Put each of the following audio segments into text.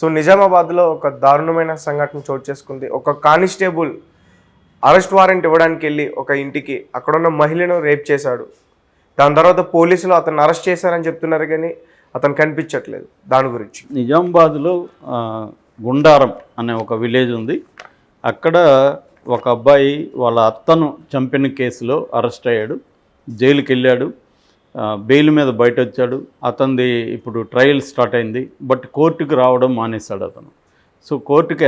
So నిజామాబాద్లో ఒక దారుణమైన సంఘటన చోటు చేసుకుంది. ఒక కానిస్టేబుల్ అరెస్ట్ వారెంట్ ఇవ్వడానికి వెళ్ళి ఒక ఇంటికి అక్కడున్న మహిళను రేప్ చేశాడు. దాని తర్వాత పోలీసులు అతన్ని అరెస్ట్ చేశారని చెప్తున్నారు, కానీ అతను కనిపించట్లేదు. దాని గురించి నిజామాబాద్లో గుండారం అనే ఒక విలేజ్ ఉంది. అక్కడ ఒక అబ్బాయి వాళ్ళ అత్తను చంపిన కేసులో అరెస్ట్ అయ్యాడు, జైలుకి వెళ్ళాడు, బెయిల్ మీద బయట వచ్చాడు. అతనిది ఇప్పుడు ట్రయల్ స్టార్ట్ అయింది, బట్ కోర్టుకు రావడం మానేశాడు అతను. సో కోర్టుకి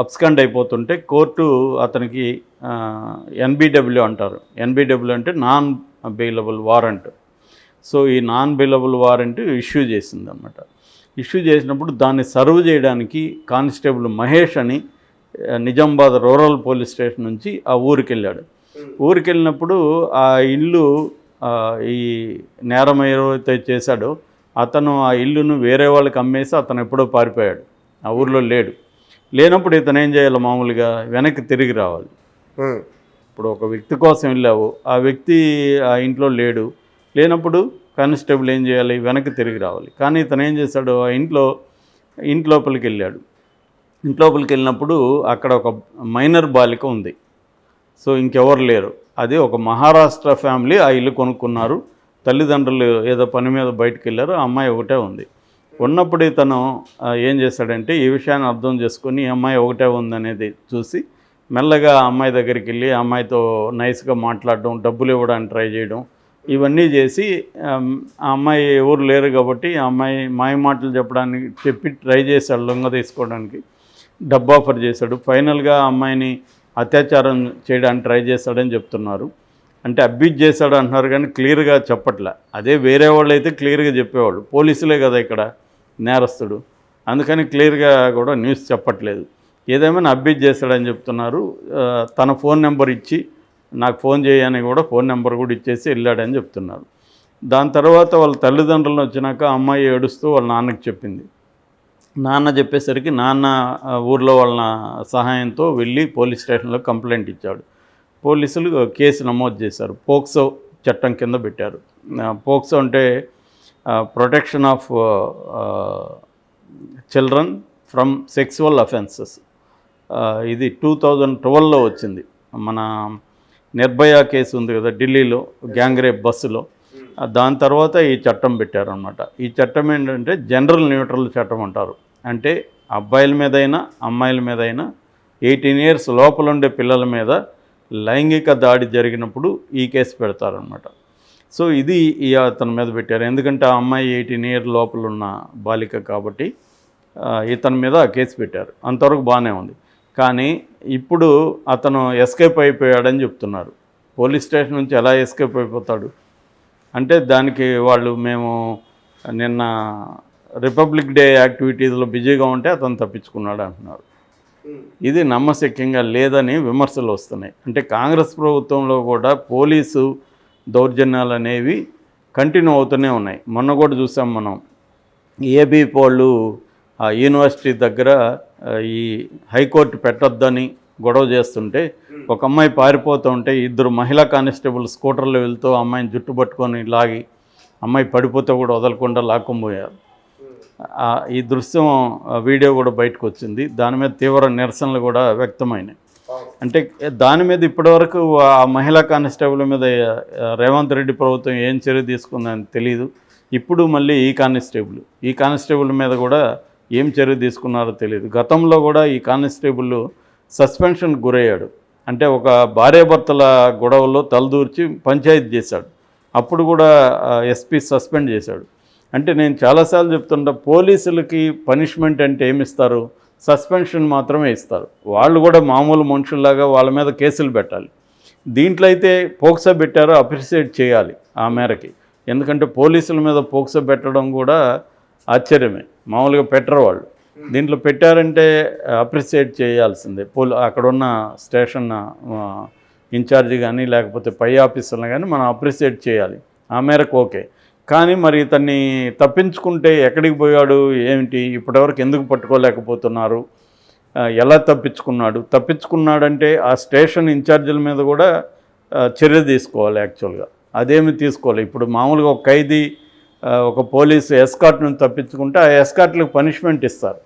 అబ్స్కాండ్ అయిపోతుంటే కోర్టు అతనికి ఎన్బిడబ్ల్యూ అంటారు. ఎన్బిడబ్ల్యూ అంటే నాన్ బెయిలబుల్ వారెంట్. సో ఈ నాన్ బెయిలబుల్ వారెంట్ ఇష్యూ చేసిందన్నమాట. ఇష్యూ చేసినప్పుడు దాన్ని సర్వ్ చేయడానికి కానిస్టేబుల్ మహేష్ అని నిజామాబాద్ రూరల్ పోలీస్ స్టేషన్ నుంచి ఆ ఊరికి వెళ్ళాడు. ఊరికి వెళ్ళినప్పుడు ఆ ఇల్లు ఈ నేరం ఏదైతే చేశాడో అతను ఆ ఇల్లును వేరే వాళ్ళకి అమ్మేసి అతను ఎప్పుడో పారిపోయాడు, ఆ ఊర్లో లేడు. లేనప్పుడు ఇతను ఏం చేయాలి, మామూలుగా వెనక్కి తిరిగి రావాలి. ఇప్పుడు ఒక వ్యక్తి కోసం వెళ్ళావు, ఆ వ్యక్తి ఆ ఇంట్లో లేనప్పుడు కానిస్టేబుల్ ఏం చేయాలి, వెనక్కి తిరిగి రావాలి. కానీ ఇతను ఏం చేశాడు, ఆ ఇంట్లోపలికి వెళ్ళాడు. ఇంట్లోపలికి వెళ్ళినప్పుడు అక్కడ ఒక మైనర్ బాలిక ఉంది. సో ఇంకెవరు లేరు. అది ఒక మహారాష్ట్ర ఫ్యామిలీ ఆ ఇల్లు కొనుక్కున్నారు. తల్లిదండ్రులు ఏదో పని మీద బయటకు వెళ్ళారు, ఆ అమ్మాయి ఒకటే ఉంది. ఉన్నప్పుడు ఇతను ఏం చేశాడంటే ఈ విషయాన్ని అర్థం చేసుకొని ఈ అమ్మాయి ఒకటే ఉందనేది చూసి మెల్లగా ఆ అమ్మాయి దగ్గరికి వెళ్ళి ఆ అమ్మాయితో నైస్గా మాట్లాడడం, డబ్బులు ఇవ్వడానికి ట్రై చేయడం, ఇవన్నీ చేసి ఆ అమ్మాయి ఎవరు లేరు కాబట్టి ఆ అమ్మాయి మాయ మాటలు చెప్పి ట్రై చేశాడు, లొంగ తీసుకోవడానికి డబ్బు ఆఫర్ చేశాడు. ఫైనల్గా ఆ అమ్మాయిని అత్యాచారం చేయడానికి ట్రై చేశాడని చెప్తున్నారు. అంటే అబ్యూజ్ చేశాడు అంటున్నారు, కానీ క్లియర్గా చెప్పట్లే. అదే వేరే వాళ్ళు అయితే క్లియర్గా చెప్పేవాళ్ళు, పోలీసులే కదా ఇక్కడ నేరస్తుడు, అందుకని క్లియర్గా కూడా న్యూస్ చెప్పట్లేదు. ఏదేమైనా అబ్యూజ్ చేశాడని చెప్తున్నారు. తన ఫోన్ నెంబర్ ఇచ్చి నాకు ఫోన్ చేయని కూడా ఫోన్ నెంబర్ కూడా ఇచ్చేసి వెళ్ళాడని చెప్తున్నారు. దాని తర్వాత వాళ్ళ తల్లిదండ్రులను వచ్చినాక అమ్మాయి ఏడుస్తూ వాళ్ళ నాన్నకి చెప్పింది. నాన్న చెప్పేసరికి నాన్న ఊర్లో వాళ్ళ సహాయంతో వెళ్ళి పోలీస్ స్టేషన్లో కంప్లైంట్ ఇచ్చాడు. పోలీసులు కేసు నమోదు చేశారు, పోక్సో చట్టం కింద పెట్టారు. పోక్సో అంటే protection of children from sexual offences. ఇది 2012లో వచ్చింది. మన నిర్భయ కేసు ఉంది కదా ఢిల్లీలో, గ్యాంగ్ రేప్ బస్సులో, దాని తర్వాత ఈ చట్టం పెట్టారనమాట. ఈ చట్టం ఏంటంటే జనరల్ న్యూట్రల్ చట్టం అంటారు. అంటే అబ్బాయిల మీదైనా అమ్మాయిల మీదైనా 18 years లోపల ఉండే పిల్లల మీద లైంగిక దాడి జరిగినప్పుడు ఈ కేసు పెడతారనమాట. సో ఇది అతని మీద పెట్టారు. ఎందుకంటే ఆ అమ్మాయి 18 years లోపల ఉన్న బాలిక కాబట్టి ఇతని మీద కేసు పెట్టారు. అంతవరకు బాగానే ఉంది. కానీ ఇప్పుడు అతను ఎస్కేప్ అయిపోయాడని చెప్తున్నారు. పోలీస్ స్టేషన్ నుంచి ఎలా ఎస్కేప్ అయిపోతాడు అంటే దానికి వాళ్ళు మేము నిన్న రిపబ్లిక్ డే యాక్టివిటీస్లో బిజీగా ఉంటే అతను తప్పించుకున్నాడు అంటున్నారు. ఇది నమ్మశక్యంగా లేదని విమర్శలు వస్తున్నాయి. అంటే కాంగ్రెస్ ప్రభుత్వంలో కూడా పోలీసు దౌర్జన్యాలు అనేవి కంటిన్యూ అవుతూనే ఉన్నాయి. మొన్న కూడా చూసాం మనం, ఏబీ వాళ్ళు యూనివర్సిటీ దగ్గర ఈ హైకోర్టు పెట్టొద్దని గొడవ చేస్తుంటే ఒక అమ్మాయి పారిపోతూ ఉంటే 2 మహిళా కానిస్టేబుల్ స్కూటర్లో వెళ్తూ అమ్మాయిని జుట్టు పట్టుకొని లాగి అమ్మాయి పడిపోతే కూడా వదలకుండా లాక్కొనిపోయారు. ఈ దృశ్యం వీడియో కూడా బయటకు వచ్చింది. దాని మీద తీవ్ర నిరసనలు కూడా వ్యక్తమైనాయి. అంటే దాని మీద ఇప్పటివరకు ఆ మహిళా కానిస్టేబుల్ మీద రేవంత్ రెడ్డి ప్రభుత్వం ఏం చర్య తీసుకుందని తెలియదు. ఇప్పుడు మళ్ళీ ఈ కానిస్టేబుల్ మీద కూడా ఏం చర్య తీసుకున్నారో తెలియదు. గతంలో కూడా ఈ కానిస్టేబుల్ సస్పెన్షన్ గురయ్యాడు. అంటే ఒక భార్యాభర్తల గొడవల్లో తలదూర్చి పంచాయతీ చేశాడు. అప్పుడు కూడా ఎస్పీ సస్పెండ్ చేశాడు. అంటే నేను చాలాసార్లు చెప్తుంటా, పోలీసులకి పనిష్మెంట్ అంటే ఏమిస్తారు, సస్పెన్షన్ మాత్రమే ఇస్తారు. వాళ్ళు కూడా మామూలు మనుషుల్లాగా వాళ్ళ మీద కేసులు పెట్టాలి. దీంట్లో అయితే పోక్సో పెట్టారో అప్రిషియేట్ చేయాలి ఆ మేరకి. ఎందుకంటే పోలీసుల మీద పోక్సో పెట్టడం కూడా ఆశ్చర్యమే, మామూలుగా పెట్టరు వాళ్ళు. దీంట్లో పెట్టారంటే అప్రిషియేట్ చేయాల్సిందే. అక్కడున్న స్టేషన్ ఇన్ఛార్జి కానీ లేకపోతే పై ఆఫీసర్లు కానీ మనం అప్రిషియేట్ చేయాలి. ఆ మేరకు ఓకే. కానీ మరి ఇతన్ని తప్పించుకుంటే ఎక్కడికి పోయాడు ఏమిటి, ఇప్పటివరకు ఎందుకు పట్టుకోలేకపోతున్నారు, ఎలా తప్పించుకున్నాడంటే ఆ స్టేషన్ ఇన్ఛార్జీల మీద కూడా చర్య తీసుకోవాలి. యాక్చువల్గా అదేమి తీసుకోవాలి. ఇప్పుడు మామూలుగా ఒక ఖైదీ ఒక పోలీసు ఎస్కాట్ నుంచి తప్పించుకుంటే ఆ ఎస్కాట్లకు పనిష్మెంట్ ఇస్తారు.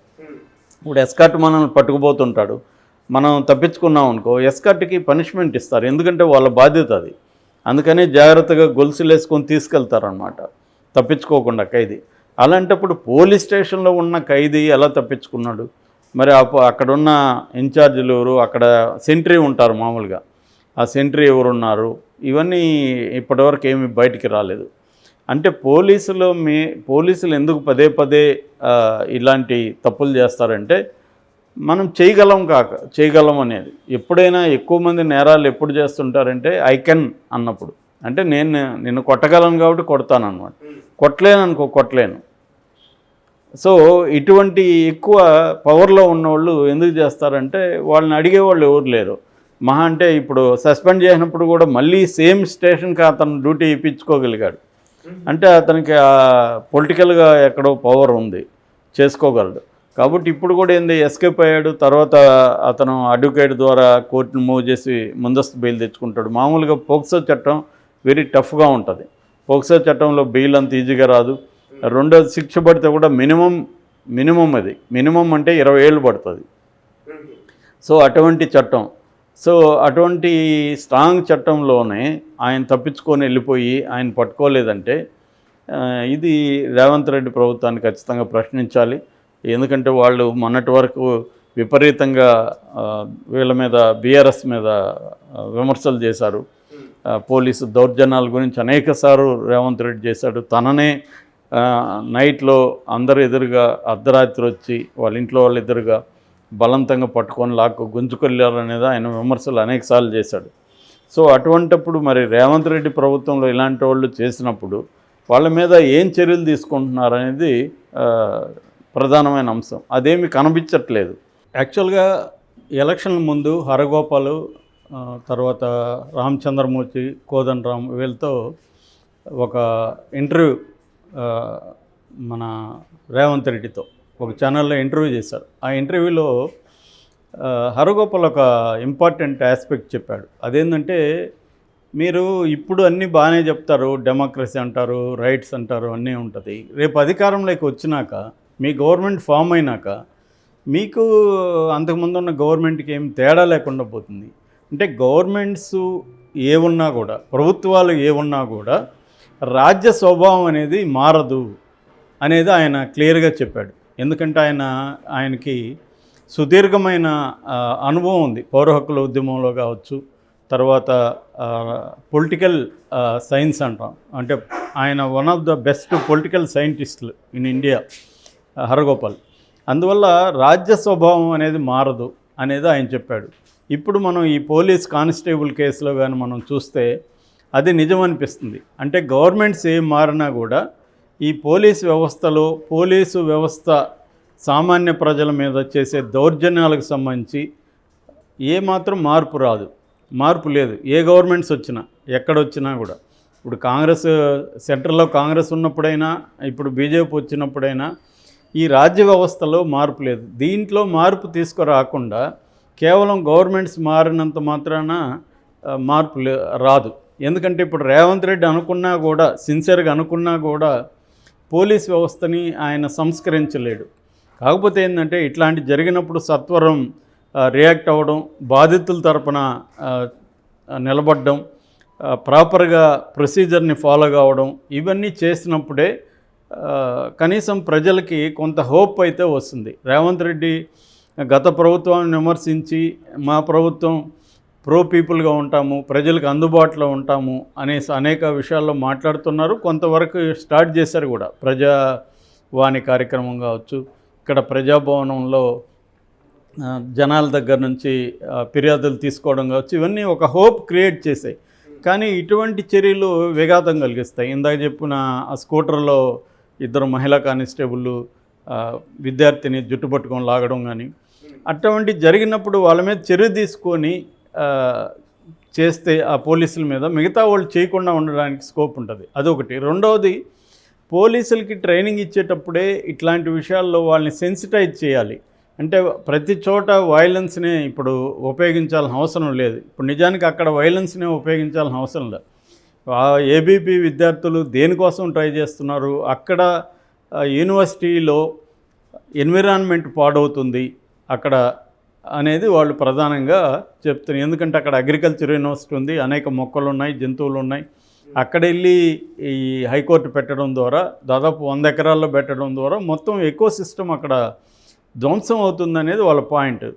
ఇప్పుడు ఎస్కాట్ మనల్ని పట్టుకుపోతుంటాడు, మనం తప్పించుకున్నాం అనుకో, ఎస్కాట్కి పనిష్మెంట్ ఇస్తారు, ఎందుకంటే వాళ్ళ బాధ్యత అది. అందుకని జాగ్రత్తగా గొలుసులు వేసుకొని తీసుకెళ్తారనమాట తప్పించుకోకుండా ఖైదీ. అలాంటప్పుడు పోలీస్ స్టేషన్లో ఉన్న ఖైదీ ఎలా తప్పించుకున్నాడు? మరి అక్కడున్న ఇన్ఛార్జీలు ఎవరు, అక్కడ సెంట్రీ ఉంటారు మామూలుగా, ఆ సెంట్రీ ఎవరున్నారు, ఇవన్నీ ఇప్పటివరకు ఏమీ బయటికి రాలేదు. అంటే పోలీసులు ఎందుకు పదే పదే ఇలాంటి తప్పులు చేస్తారంటే, మనం చేయగలం అనేది. ఎప్పుడైనా ఎక్కువ మంది నేరాలు ఎప్పుడు చేస్తుంటారంటే ఐ కెన్ అన్నప్పుడు, అంటే నిన్ను కొట్టగలను కాబట్టి కొడతాను అన్నమాట. కొట్టలేను. సో ఇటువంటి ఎక్కువ పవర్లో ఉన్నవాళ్ళు ఎందుకు చేస్తారంటే, వాళ్ళని అడిగేవాళ్ళు ఎవరు లేరు. మహా అంటే ఇప్పుడు సస్పెండ్ చేసినప్పుడు కూడా మళ్ళీ సేమ్ స్టేషన్కి అతను డ్యూటీ ఇప్పించుకోగలిగాడు అంటే అతనికి పొలిటికల్గా ఎక్కడో పవర్ ఉంది, చేసుకోగలడు. కాబట్టి ఇప్పుడు కూడా ఎస్కేప్ అయ్యాడు. తర్వాత అతను అడ్వకేట్ ద్వారా కోర్టును మూవ్ చేసి ముందస్తు బెయిల్ తెచ్చుకుంటాడు. మామూలుగా పోక్సో చట్టం వెరీ టఫ్గా ఉంటుంది. పోక్సో చట్టంలో బెయిల్ అంత ఈజీగా రాదు. రెండోది, శిక్ష పడితే కూడా మినిమం అంటే 20 ఏళ్ళు పడుతుంది. సో అటువంటి చట్టం, అటువంటి స్ట్రాంగ్ చట్టంలోనే ఆయన తప్పించుకొని వెళ్ళిపోయి ఆయన పట్టుకోలేదంటే ఇది రేవంత్ రెడ్డి ప్రభుత్వాన్ని ఖచ్చితంగా ప్రశ్నించాలి. ఎందుకంటే వాళ్ళు మొన్నటి వరకు విపరీతంగా వీళ్ళ మీద, బీఆర్ఎస్ మీద విమర్శలు చేశారు. పోలీసు దౌర్జన్యాల గురించి అనేకసార్లు రేవంత్ రెడ్డి చేశాడు. తననే నైట్లో అందరు ఎదురుగా అర్ధరాత్రి వచ్చి వాళ్ళ ఇంట్లో వాళ్ళ ఎదురుగా బలవంతంగా పట్టుకొని గుంజుకెళ్ళారనేది ఆయన విమర్శలు అనేకసార్లు చేశాడు. సో అటువంటప్పుడు మరి రేవంత్ రెడ్డి ప్రభుత్వంలో ఇలాంటి వాళ్ళు చేసినప్పుడు వాళ్ళ మీద ఏం చర్యలు తీసుకుంటున్నారనేది ప్రధానమైన అంశం. అదేమి కనిపించట్లేదు. యాక్చువల్గా ఎలక్షన్ల ముందు హరగోపాలు, తర్వాత రామచంద్రమూర్తి, కోదండరామ్ వీళ్ళతో ఒక ఇంటర్వ్యూ మన రేవంత్ రెడ్డితో ఒక ఛానల్లో ఇంటర్వ్యూ చేశారు. ఆ ఇంటర్వ్యూలో హరగోపాల్ ఒక ఇంపార్టెంట్ ఆస్పెక్ట్ చెప్పాడు. అదేంటంటే, మీరు ఇప్పుడు అన్నీ బాగానే చెప్తారు, డెమోక్రసీ అంటారు, రైట్స్ అంటారు, అన్నీ ఉంటుంది. రేపు అధికారంలోకి వచ్చినాక, మీ గవర్నమెంట్ ఫామ్ అయినాక మీకు అంతకుముందు ఉన్న గవర్నమెంట్కి ఏం తేడా లేకుండా పోతుంది. అంటే గవర్నమెంట్స్ ఏమున్నా కూడా, ప్రభుత్వాలు ఏమున్నా కూడా రాజ్య స్వభావం అనేది మారదు అనేది ఆయన క్లియర్గా చెప్పాడు. ఎందుకంటే ఆయనకి సుదీర్ఘమైన అనుభవం ఉంది. పౌర హక్కుల ఉద్యమంలో కావచ్చు, తర్వాత పొలిటికల్ సైన్స్ అంటాం, అంటే ఆయన one of the best political సైంటిస్టులు ఇన్ ఇండియా హరగోపాల్. అందువల్ల రాజ్య స్వభావం అనేది మారదు అనేది ఆయన చెప్పాడు. ఇప్పుడు మనం ఈ పోలీస్ కానిస్టేబుల్ కేసులో కానీ మనం చూస్తే అది నిజం అనిపిస్తుంది. అంటే గవర్నమెంట్స్ ఏం మారినా కూడా ఈ పోలీసు వ్యవస్థ సామాన్య ప్రజల మీద చేసే దౌర్జన్యాలకు సంబంధించి ఏమాత్రం మార్పు లేదు. ఏ గవర్నమెంట్స్ వచ్చినా, ఎక్కడొచ్చినా కూడా. ఇప్పుడు సెంట్రల్లో కాంగ్రెస్ ఉన్నప్పుడైనా, ఇప్పుడు బీజేపీ వచ్చినప్పుడైనా ఈ రాజ్య వ్యవస్థలో మార్పు లేదు. దీంట్లో మార్పు తీసుకురాకుండా కేవలం గవర్నమెంట్స్ మారినంత మాత్రాన మార్పు రాదు. ఎందుకంటే ఇప్పుడు రేవంత్ రెడ్డి అనుకున్నా కూడా, సిన్సియర్గా అనుకున్నా కూడా పోలీస్ వ్యవస్థని ఆయన సంస్కరించలేడు. కాకపోతే ఏంటంటే, ఇట్లాంటి జరిగినప్పుడు సత్వరం రియాక్ట్ అవ్వడం, బాధితుల తరపున నిలబడడం, ప్రాపర్గా ప్రొసీజర్ని ఫాలో కావడం, ఇవన్నీ చేసినప్పుడే కనీసం ప్రజలకి కొంత హోప్ అయితే వస్తుంది. రేవంత్ రెడ్డి గత ప్రభుత్వాన్ని విమర్శించి, మా ప్రభుత్వం ప్రో పీపుల్గా ఉంటాము, ప్రజలకు అందుబాటులో ఉంటాము అనేక విషయాల్లో మాట్లాడుతున్నారు. కొంతవరకు స్టార్ట్ చేశారు కూడా. ప్రజావాణి కార్యక్రమం కావచ్చు, ఇక్కడ ప్రజాభవనంలో జనాల దగ్గర నుంచి ఫిర్యాదులు తీసుకోవడం కావచ్చు, ఇవన్నీ ఒక హోప్ క్రియేట్ చేశాయి. కానీ ఇటువంటి చర్యలు విఘాతం కలిగిస్తాయి. ఇందాక చెప్పిన ఆ స్కూటర్లో 2 మహిళా కానిస్టేబుళ్ళు విద్యార్థిని జుట్టు పట్టుకొని లాగడం కానీ, అటువంటి జరిగినప్పుడు వాళ్ళ మీద చర్య తీసుకొని చేస్తే ఆ పోలీసుల మీద మిగతా వాళ్ళు చేయకుండా ఉండడానికి స్కోప్ ఉంటుంది. అదొకటి. రెండవది, పోలీసులకి ట్రైనింగ్ ఇచ్చేటప్పుడే ఇట్లాంటి విషయాల్లో వాళ్ళని సెన్సిటైజ్ చేయాలి. అంటే ప్రతి చోట వైలెన్స్నే ఇప్పుడు ఉపయోగించాల్సిన అవసరం లేదు. ఇప్పుడు నిజానికి అక్కడ వైలెన్స్నే ఉపయోగించాల్సిన అవసరం లేదు. ఏబీపీ విద్యార్థులు దేనికోసం ట్రై చేస్తున్నారు? అక్కడ యూనివర్సిటీలో ఎన్విరాన్మెంట్ పాడవుతుంది అక్కడ అనేది వాళ్ళు ప్రధానంగా చెప్తున్నారు. ఎందుకంటే అక్కడ అగ్రికల్చర్ యూనివర్సిటీ ఉంది, అనేక మొక్కలు ఉన్నాయి, జంతువులు ఉన్నాయి. అక్కడ వెళ్ళి ఈ హైకోర్టు పెట్టడం ద్వారా, దాదాపు 100 ఎకరాల్లో పెట్టడం ద్వారా మొత్తం ఎకో సిస్టమ్ అక్కడ ధ్వంసం అవుతుంది అనేది వాళ్ళ పాయింట్.